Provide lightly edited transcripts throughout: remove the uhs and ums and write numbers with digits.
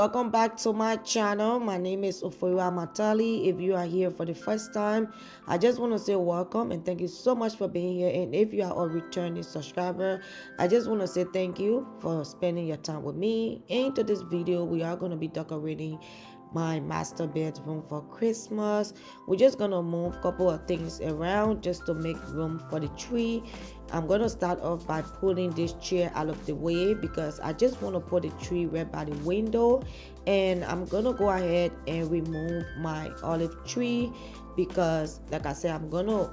welcome back to my channel. My name is Ofoywa Matali. If you are here for the first time, I just want to say welcome and thank you so much for being here. And if you are a returning subscriber, I just want to say thank you for spending your time with me. Into this video, we are going to be decorating my master bedroom for Christmas. We're just gonna move a couple of things around just to make room for the tree. I'm gonna start off by pulling this chair out of the way because I just want to put the tree right by the window, and I'm gonna go ahead and remove my olive tree because like I said, I'm gonna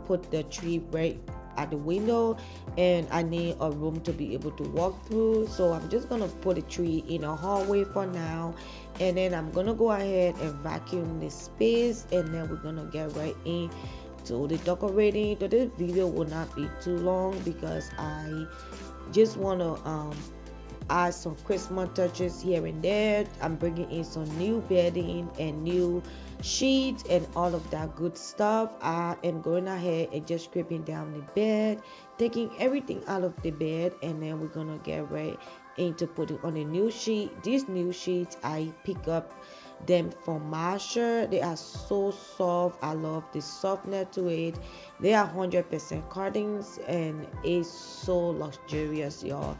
put the tree right at the window and I need a room to be able to walk through. So I'm just gonna put a tree in a hallway for now, and then I'm gonna go ahead and vacuum this space, and then we're gonna get right in to the decorating. So this video will not be too long because I just want to add some Christmas touches here and there. I'm bringing in some new bedding and new sheets and all of that good stuff. I am going ahead and just scraping down the bed, taking everything out of the bed, and then we're gonna get right into putting on a new sheet. These new sheets I pick up them from Masher. They are so soft. I love the softness to it. They are 100% curtains and it's so luxurious, y'all.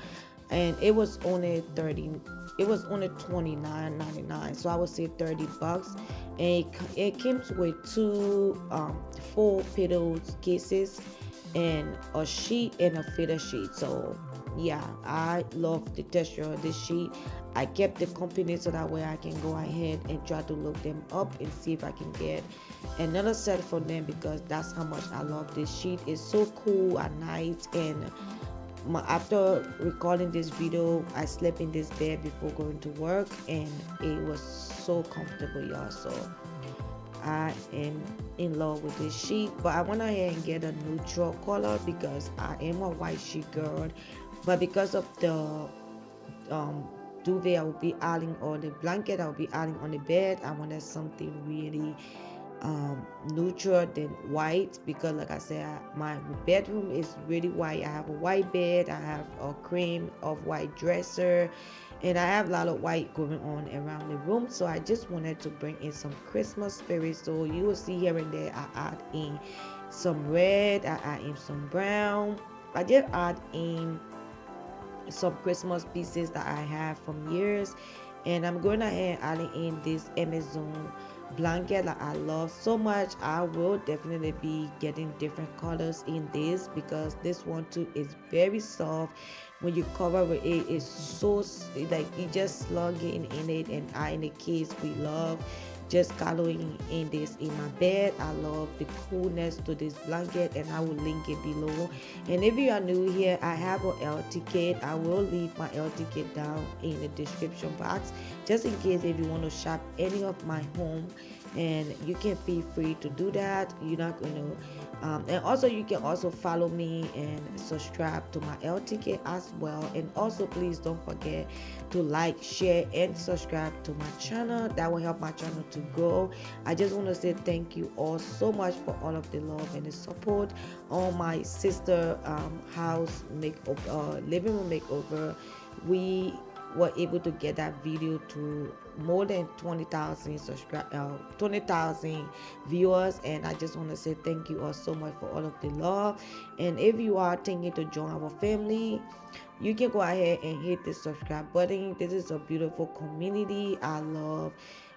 And it was only 29.99, so I would say 30 bucks. And it came with two full pillows cases and a sheet and a feather sheet. So yeah, I love the texture of this sheet. I kept the company so that way I can go ahead and try to look them up and see if I can get another set for them because that's how much I love this sheet. It's so cool at night, and after recording this video, I slept in this bed before going to work and it was so comfortable, y'all. So I am in love with this sheet, but I went ahead and get a neutral color because I am a white sheet girl. But because of the duvet I will be adding, or the blanket I will be adding on the bed, I wanted something really neutral than white because like I said, my bedroom is really white. I have a white bed, I have a cream of white dresser, and I have a lot of white going on around the room. So I just wanted to bring in some Christmas spirit. So you will see here and there I add in some red, I add in some brown, I did add in some Christmas pieces that I have from years, and I'm going ahead adding in this Amazon blanket that I love so much. I will definitely be getting different colors in this because this one too is very soft. When you cover with it, it's so like you just slug in it, and I in the case we love just cuddling in this in my bed. I love the coolness to this blanket, and I will link it below. And if you are new here, I have a LT kit. I will leave my LT kit down in the description box just in case if you want to shop any of my home, and you can feel free to do that. You're not going to and also you can also follow me and subscribe to my LT kit as well. And also please don't forget to like, share, and subscribe to my channel. That will help my channel to grow. I just want to say thank you all so much for all of the love and the support on my sister house makeover, living room makeover. We were able to get that video to more than 20,000 viewers, and I just want to say thank you all so much for all of the love. And if you are thinking to join our family, you can go ahead and hit the subscribe button. This is a beautiful community. I love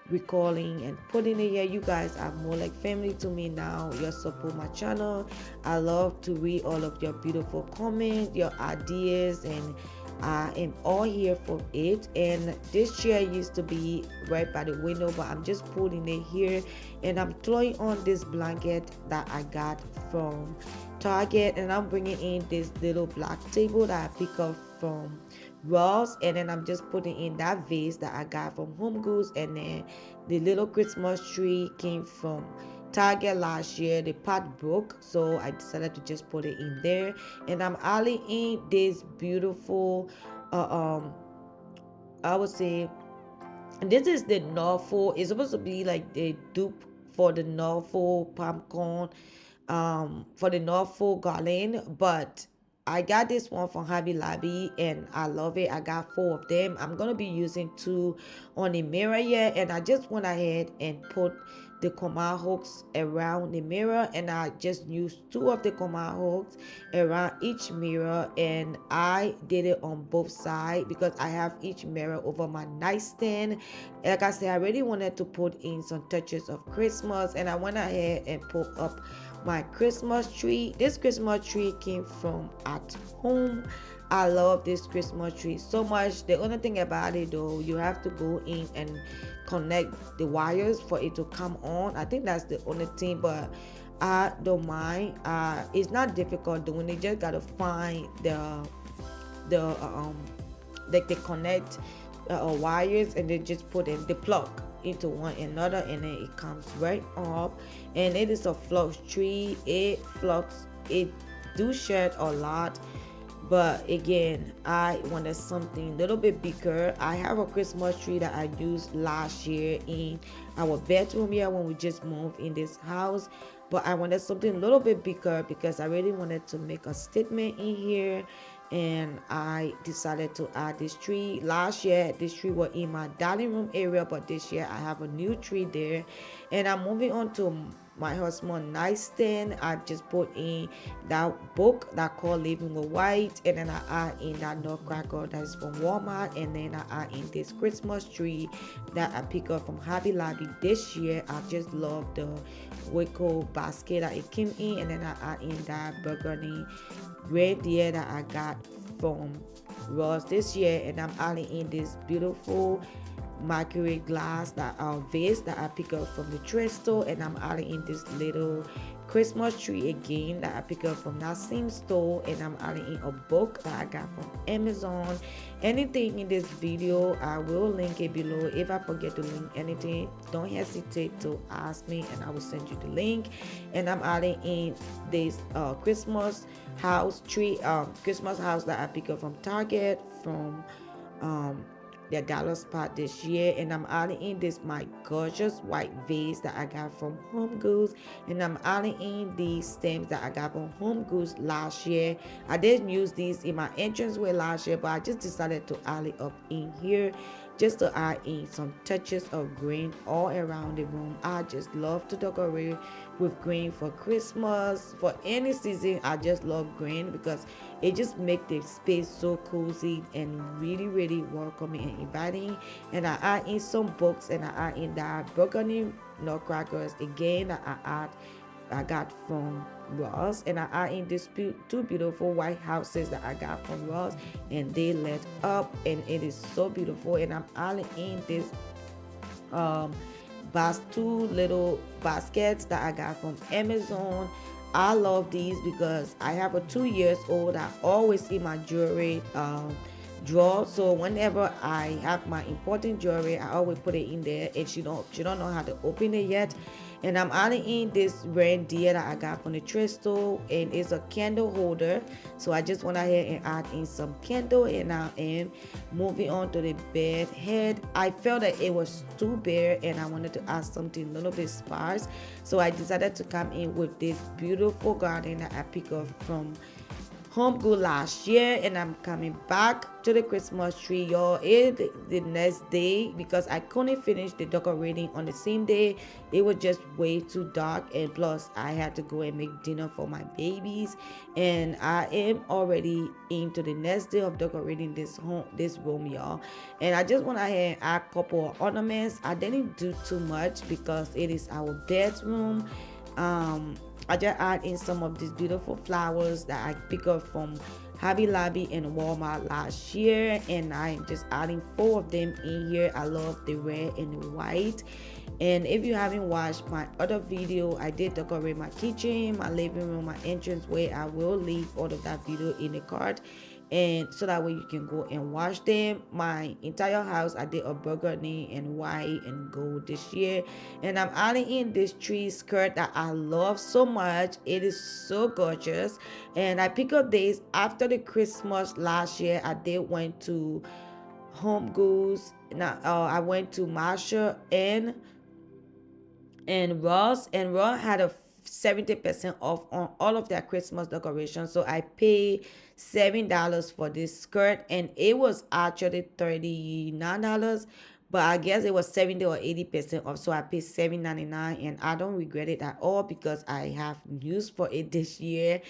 recalling and putting it here. You guys are more like family to me now. You support my channel. I love to read all of your beautiful comments, your ideas, and I am all here for it. And this chair used to be right by the window, but I'm just pulling it here, and I'm throwing on this blanket that I got from Target, and I'm bringing in this little black table that I pick up from Ross, and then I'm just putting in that vase that I got from Home Goods, and then the little Christmas tree came from Target last year. The pot broke, so I decided to just put it in there, and I'm adding in this beautiful I would say this is the Norfolk. It's supposed to be like the dupe for the Norfolk pumpkin for the Norfolk garland, but I got this one from Hobby Lobby and I love it. I got four of them. I'm gonna be using two on the mirror here, and I just went ahead and put the command hooks around the mirror, and I just used two of the command hooks around each mirror, and I did it on both sides because I have each mirror over my nightstand. Like I said, I really wanted to put in some touches of Christmas, and I went ahead and put up my Christmas tree. This Christmas tree came from at home. I love this Christmas tree so much. The only thing about it though, you have to go in and connect the wires for it to come on. I think that's the only thing, but I don't mind. It's not difficult doing it. Just gotta find the like they connect wires, and then just put in the plug into one another, and then it comes right up. And it is a flux tree. It do shed a lot, but again, I wanted something a little bit bigger. I have a Christmas tree that I used last year in our bedroom here when we just moved in this house, but I wanted something a little bit bigger because I really wanted to make a statement in here. And I decided to add this tree. Last year this tree was in my dining room area, but this year I have a new tree there. And I'm moving on to my husband's nightstand. I just put in that book that called Living with White, and then I add in that nutcracker that is from Walmart, and then I add in this Christmas tree that I pick up from Hobby Lobby this year. I just love the Waco basket that it came in, and then I add in that burgundy reindeer that I got from Ross this year, and I'm adding in this beautiful mercury glass that vase that I pick up from the thrift store, and I'm adding in this little Christmas tree again that I pick up from that same store, and I'm adding in a book that I got from Amazon. Anything in this video, I will link it below. If I forget to link anything, don't hesitate to ask me and I will send you the link. And I'm adding in this Christmas house tree, Christmas house that I pick up from Target, from their dollar spot this year. And I'm adding in this my gorgeous white vase that I got from Home Goods, and I'm adding in these stems that I got from Home Goods last year. I didn't use these in my entranceway last year, but I just decided to add it up in here just to add in some touches of green all around the room. I just love to decorate with green for Christmas, for any season. I just love green because it just makes the space so cozy and really welcoming and inviting. And I add in some books, and I add in that burgundy nutcrackers again that I got from Ross, and I add in these two beautiful white houses that I got from Ross, and they lit up, and it is so beautiful. And I'm adding in this two little baskets that I got from Amazon. I love these because I have a 2 years old. I always see my jewelry drawer, so whenever I have my important jewelry, I always put it in there, and she don't know how to open it yet. And I'm adding in this reindeer that I got from the thrift store, and it's a candle holder. So I just went ahead and add in some candle, and I am moving on to the bed head. I felt that it was too bare, and I wanted to add something a little bit sparse, so I decided to come in with this beautiful garden that I picked up from Home Good last year. And I'm coming back to the Christmas tree, y'all. It the next day because I couldn't finish the decorating on the same day. It was just way too dark, and plus I had to go and make dinner for my babies, and I am already into the next day of decorating this room, y'all. And I just went ahead and add a couple of ornaments. I didn't do too much because it is our bedroom. I just add in some of these beautiful flowers that I pick up from Hobby Lobby and Walmart last year, and I'm just adding four of them in here. I love the red and the white. And if you haven't watched my other video, I did decorate my kitchen, my living room, my entranceway. I will leave all of that video in the card, and so that way you can go and watch them. My entire house, I did a burgundy and white and gold this year. And I'm adding in this tree skirt that I love so much. It is so gorgeous, and I picked up this after the Christmas last year. I did went to Home Goods. Now I went to Marshall and Ross, and Ross had a 70% off on all of their Christmas decorations. So I pay $7 for this skirt, and it was actually $39, but I guess it was 70 or 80% off. So I paid $7.99, and I don't regret it at all because I have use for it this year.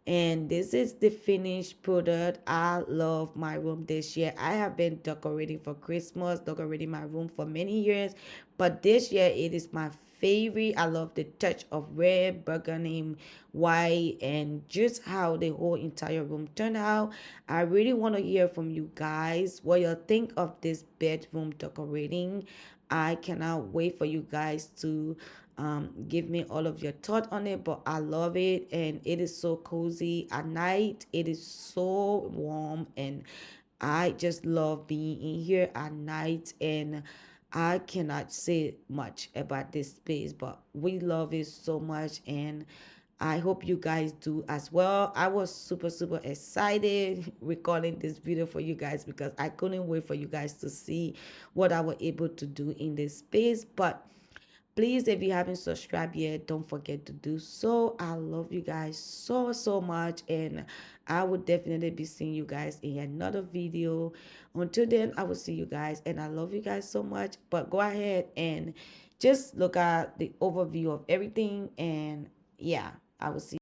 And this is the finished product. I love my room this year. I have been decorating for Christmas, decorating my room for many years, but this year it is my favorite. I love the touch of red, burgundy, white, and just how the whole entire room turned out. I really want to hear from you guys what you think of this bedroom decorating. I cannot wait for you guys to give me all of your thought on it, but I love it, and it is so cozy at night. It is so warm, and I just love being in here at night. And I cannot say much about this space, but we love it so much, and I hope you guys do as well. I was super, super excited recording this video for you guys because I couldn't wait for you guys to see what I was able to do in this space. But please, if you haven't subscribed yet, don't forget to do so. I love you guys so, so much. And I will definitely be seeing you guys in another video. Until then, I will see you guys. And I love you guys so much. But go ahead and just look at the overview of everything. And yeah, I will see